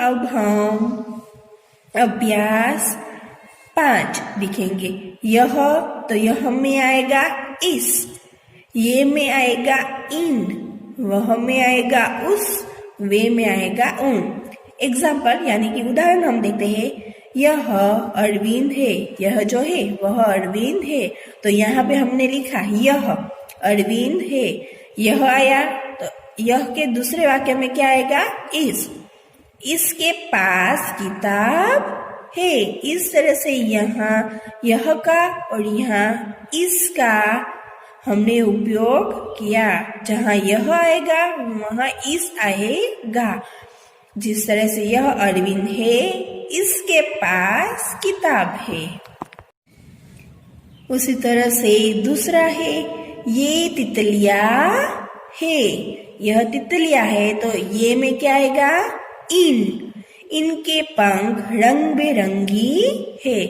अब हम अभ्यास 5 लिखेंगे। यह, तो यह में आएगा इस, ये में आएगा इन, वह में आएगा उस, वे में आएगा उन। एग्जाम्पल यानी कि उदाहरण हम देखते हैं। यह अरविंद है, यह जो है वह अरविंद है, तो यहाँ पे हमने लिखा यह अरविंद है। यह आया तो यह के दूसरे वाक्य में क्या आएगा? इस, इसके पास किताब है। इस तरह से यहाँ यह का और यहाँ इसका हमने उपयोग किया। जहाँ यह आएगा वहाँ इस आएगा। जिस तरह से यह अरविंद है, इसके पास किताब है। उसी तरह से दूसरा है, ये तितलिया है। यह तितलिया है तो ये में क्या आएगा? इन, इनके पंख रंग बिरंगी है।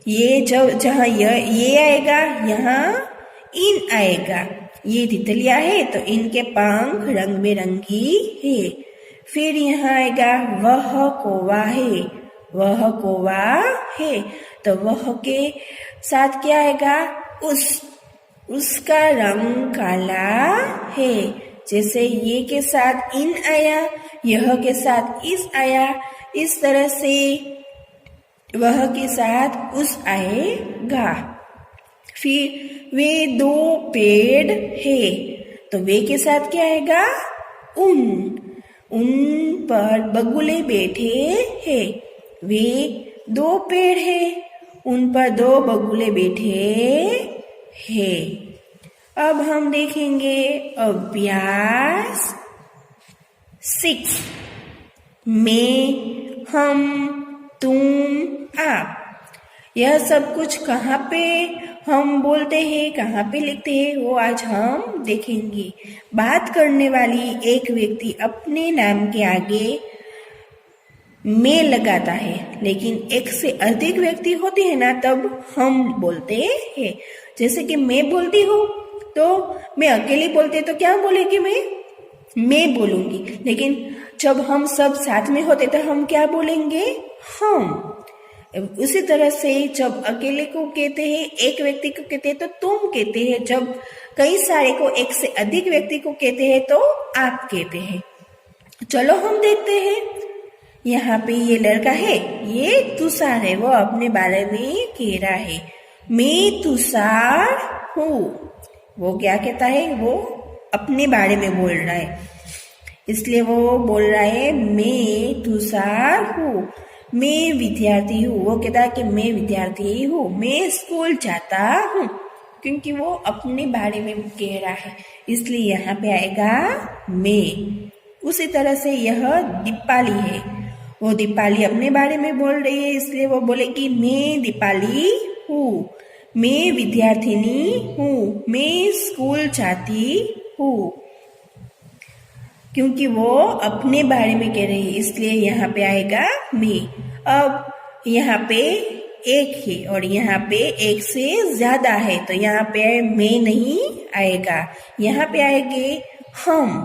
ये जहाँ ये आएगा यहाँ इन आएगा। ये तितलिया है तो इनके पंख रंग बिरंगी है। फिर यहाँ आएगा वह कौवा है, वह कौवा है तो वह के साथ क्या आएगा? उसका रंग काला है। जैसे ये के साथ इन आया, यह के साथ इस आया, इस तरह से वह के साथ उस आएगा। फिर वे दो पेड़ है तो वे के साथ क्या आएगा? उन पर बगुले बैठे हैं। वे दो पेड़ है, उन पर दो बगुले बैठे हैं। अब हम देखेंगे अभ्यास 6 मैं, हम, तुम, आप। यह सब कुछ कहाँ पे हम बोलते हैं, कहाँ पे लिखते हैं, वो आज हम देखेंगे। बात करने वाली एक व्यक्ति अपने नाम के आगे मैं लगाता है, लेकिन एक से अधिक व्यक्ति होते हैं ना, तब हम बोलते हैं। जैसे कि मैं बोलती हूँ तो मैं अकेली बोलते तो क्या बोलेगी? मैं बोलूंगी। लेकिन जब हम सब साथ में होते तो हम क्या बोलेंगे? हम। उसी तरह से जब अकेले को कहते हैं, एक व्यक्ति को कहते हैं तो तुम कहते हैं। जब कई सारे को, एक से अधिक व्यक्ति को कहते हैं तो आप कहते हैं। चलो हम देखते हैं। यहाँ पे ये लड़का है, ये तुषार है, वो अपने बारे में कह रहा है। मैं तुषार हूँ। वो क्या कहता है? वो अपने बारे में बोल रहा है, इसलिए वो बोल रहा है मैं तुषार हूँ। मैं विद्यार्थी हूँ, वो कहता है कि मैं विद्यार्थी हूँ। मैं स्कूल जाता हूँ, क्योंकि वो अपने बारे में कह रहा है, इसलिए यहाँ पे आएगा मैं। उसी तरह से यह दीपाली है, वो दीपाली अपने बारे में बोल रही है, इसलिए वो बोलेगी मैं दीपाली हूँ। मैं विद्यार्थिनी हूँ, मैं स्कूल जाती हूँ। क्योंकि वो अपने बारे में कह रही है, इसलिए यहाँ पे आएगा मैं। अब यहाँ पे एक है और यहाँ पे एक से ज्यादा है, तो यहाँ पे मैं नहीं आएगा, यहाँ पे आएंगे हम,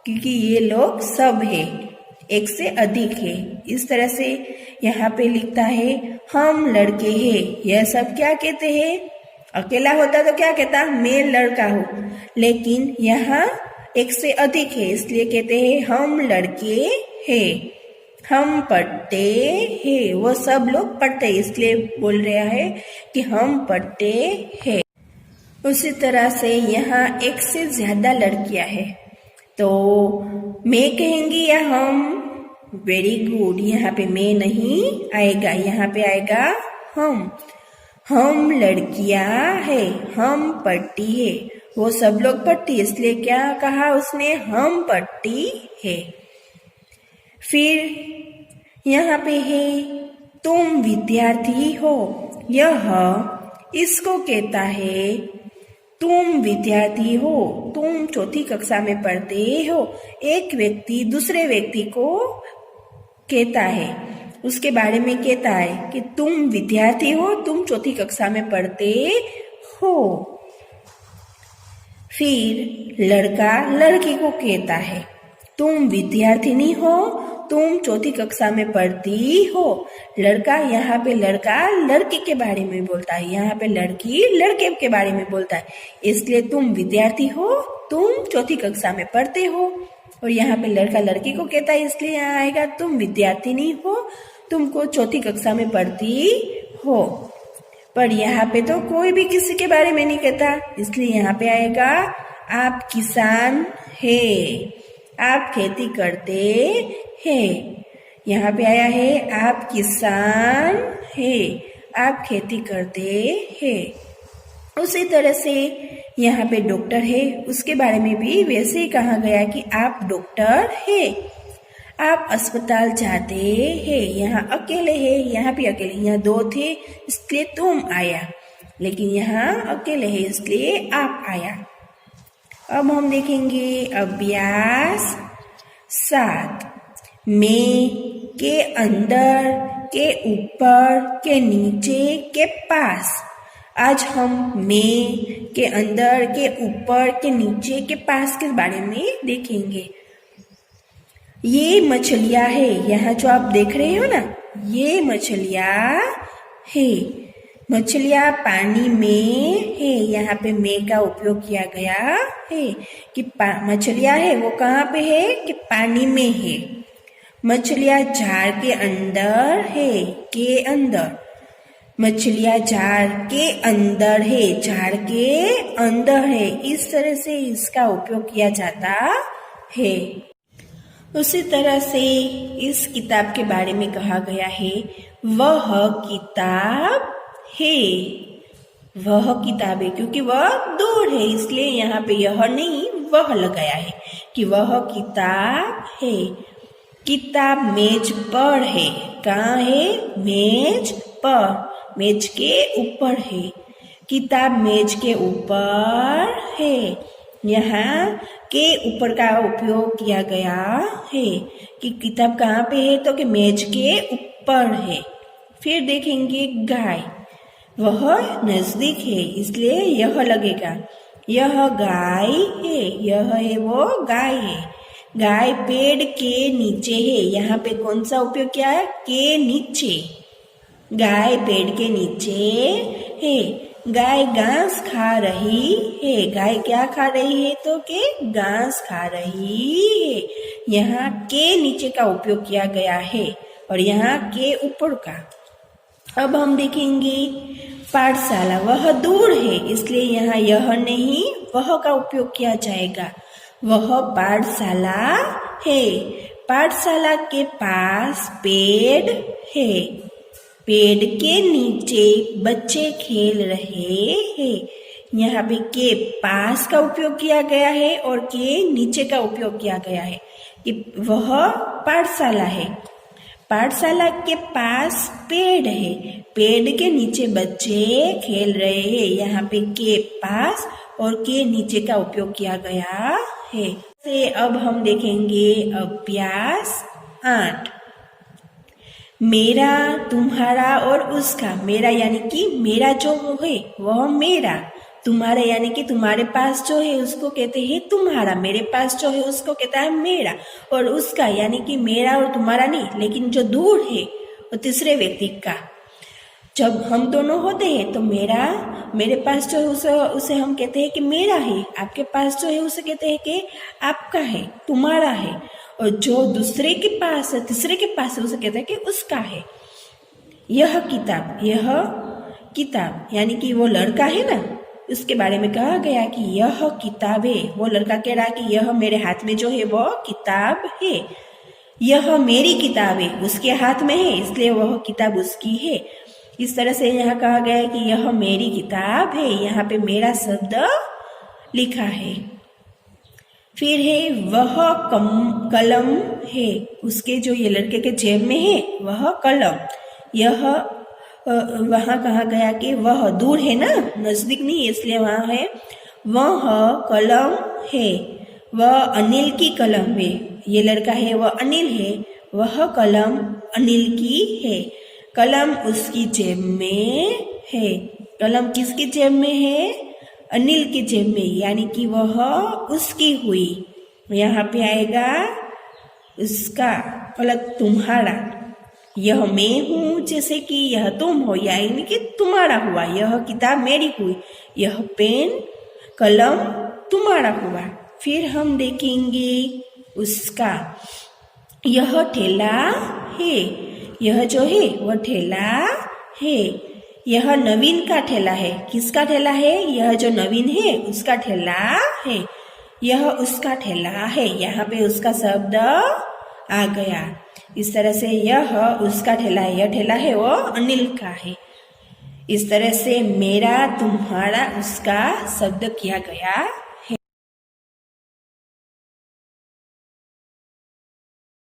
क्योंकि ये लोग सब है, एक से अधिक है। इस तरह से यहाँ पे लिखता है हम लड़के हैं। यह सब क्या कहते हैं? अकेला होता तो क्या कहता? मैं लड़का हूँ। लेकिन यहाँ एक से अधिक है, इसलिए कहते हैं हम लड़के हैं। हम पढ़ते हैं, वो सब लोग पढ़ते हैं, इसलिए बोल रहा है कि हम पढ़ते हैं। उसी तरह से यहाँ एक से ज्यादा लड़कियां हैं, तो मैं कहेंगी या हम? वेरी गुड, यहाँ पे मैं नहीं आएगा, यहाँ पे आएगा हम। हम लड़कियां है, हम पढ़ती है, वो सब लोग पढ़ती है, इसलिए क्या कहा उसने? हम पढ़ती है। फिर यहाँ पे है तुम विद्यार्थी हो। यह इसको कहता है तुम विद्यार्थी हो, तुम चौथी कक्षा में पढ़ते हो। एक व्यक्ति दूसरे व्यक्ति को कहता है, उसके बारे में कहता है कि तुम विद्यार्थी हो, तुम चौथी कक्षा में पढ़ते हो। फिर लड़का लड़की को कहता है तुम विद्यार्थिनी हो, तुम चौथी कक्षा में पढ़ती हो। लड़का, यहाँ पे लड़का लड़के के बारे में बोलता है, यहाँ पे लड़की लड़के के बारे में बोलता है। इसलिए तुम विद्यार्थी हो, तुम चौथी कक्षा में पढ़ते हो। और यहाँ पे लड़का लड़की को कहता है, इसलिए यहाँ आएगा तुम विद्यार्थिनी हो, तुमको चौथी कक्षा में पढ़ती हो। पर यहाँ पे तो कोई भी किसी के बारे में नहीं कहता, इसलिए यहाँ पे आएगा आप किसान है, आप खेती करते हैं। यहाँ पे आया है आप किसान है, आप खेती करते हैं। उसी तरह से यहाँ पे डॉक्टर है, उसके बारे में भी वैसे ही कहा गया कि आप डॉक्टर है। आप अस्पताल जाते हैं, यहाँ अकेले है, यहाँ भी अकेले, यहाँ दो थे इसलिए तुम आया, लेकिन यहाँ अकेले है इसलिए आप आया। अब हम देखेंगे अभ्यास 7। मैं के अंदर, के ऊपर, के नीचे, के पास। आज हम मैं के अंदर, के ऊपर, के नीचे, के पास के बारे में देखेंगे। ये मछलियाँ है, यहाँ जो आप देख रहे हो ना, ये मछलियाँ है। मछलियाँ पानी में है, यहाँ पे मैं का उपयोग किया गया है कि मछलियाँ है वो कहाँ पे है कि पानी में है। मछलियाँ झाड़ के अंदर है, के अंदर। मछलियाँ झाड़ के अंदर है, झाड़ के अंदर है। इस तरह से इसका उपयोग किया जाता है। उसी तरह से इस किताब के बारे में कहा गया है, वह किताब है। वह किताब है क्योंकि वह दूर है, इसलिए यहाँ पे यह नहीं वह लगाया है कि वह किताब है। किताब मेज पर है, कहाँ है? मेज पर, मेज के ऊपर है। किताब मेज के ऊपर है। यहाँ के ऊपर का उपयोग किया गया है कि किताब कहाँ पे है तो कि मेज के ऊपर है। फिर देखेंगे गाय, वह नजदीक है इसलिए यह लगेगा। यह गाय है, यह है वो गाय है। गाय पेड़ के नीचे है, यहाँ पे कौन सा उपयोग किया है? के नीचे। गाय पेड़ के नीचे है। गाय घास खा रही है। गाय क्या खा रही है तो के घास खा रही है। यहाँ के नीचे का उपयोग किया गया है और यहाँ के ऊपर का। अब हम देखेंगे पाठशाला, वह दूर है इसलिए यहाँ यह नहीं वह का उपयोग किया जाएगा। वह पाठशाला है। पाठशाला के पास पेड़ है। पेड़ के नीचे बच्चे खेल रहे हैं। यहाँ पे के पास का उपयोग किया गया है और के नीचे का उपयोग किया गया है कि वह पाठशाला है। पाठशाला के पास पेड़ है। पेड़ के नीचे बच्चे खेल रहे हैं। यहाँ पे के पास और के नीचे का उपयोग किया गया है। से अब हम देखेंगे अभ्यास 8। मेरा, तुम्हारा और उसका। मेरा यानी कि मेरा जो है वह मेरा। तुम्हारा यानी कि तुम्हारे पास जो है उसको कहते हैं तुम्हारा। मेरे पास जो है उसको कहता है मेरा। और उसका यानी कि मेरा और तुम्हारा नहीं, लेकिन जो दूर है वो तीसरे व्यक्ति का। जब हम दोनों होते हैं तो मेरे पास जो है उसे हम कहते हैं कि मेरा है। आपके पास जो है उसे कहते हैं कि आपका है, तुम्हारा है। और जो दूसरे के पास है, तीसरे के पास है, उसे कहते हैं कि उसका है। यह किताब यानी कि वो लड़का है ना, उसके बारे में कहा गया कि यह किताब है। वो लड़का कह रहा कि यह मेरे हाथ में जो है वो किताब है। यह मेरी किताब है, उसके हाथ में है इसलिए वह किताब उसकी है। इस तरह से यहाँ कहा गया है कि यह मेरी किताब है। यहाँ पे मेरा शब्द लिखा है। फिर है वह कलम है। उसके जो ये लड़के के जेब में है वह कलम। यह वहाँ कहा गया कि वह दूर है ना, नजदीक नहीं, इसलिए वहाँ है वह कलम है। वह अनिल की कलम है। ये लड़का है वह अनिल है। वह कलम अनिल की है। कलम उसकी जेब में है। कलम किसकी जेब में है? अनिल की जेब में, यानी कि वह उसकी हुई। यहाँ पे आएगा उसका अलग तुम्हारा। यह मैं हूँ जैसे कि यह तुम हो, यानी कि तुम्हारा हुआ। यह किताब मेरी हुई, यह पेन कलम तुम्हारा हुआ। फिर हम देखेंगे उसका। यह ठेला है, यह जो है वह ठेला है। यह नवीन का ठेला है। किसका ठेला है? यह जो नवीन है उसका ठेला है। यह उसका ठेला है, यहाँ पे उसका शब्द आ गया। इस तरह से यह उसका ठेला है, यह ठेला है वो अनिल का है। इस तरह से मेरा, तुम्हारा, उसका शब्द किया गया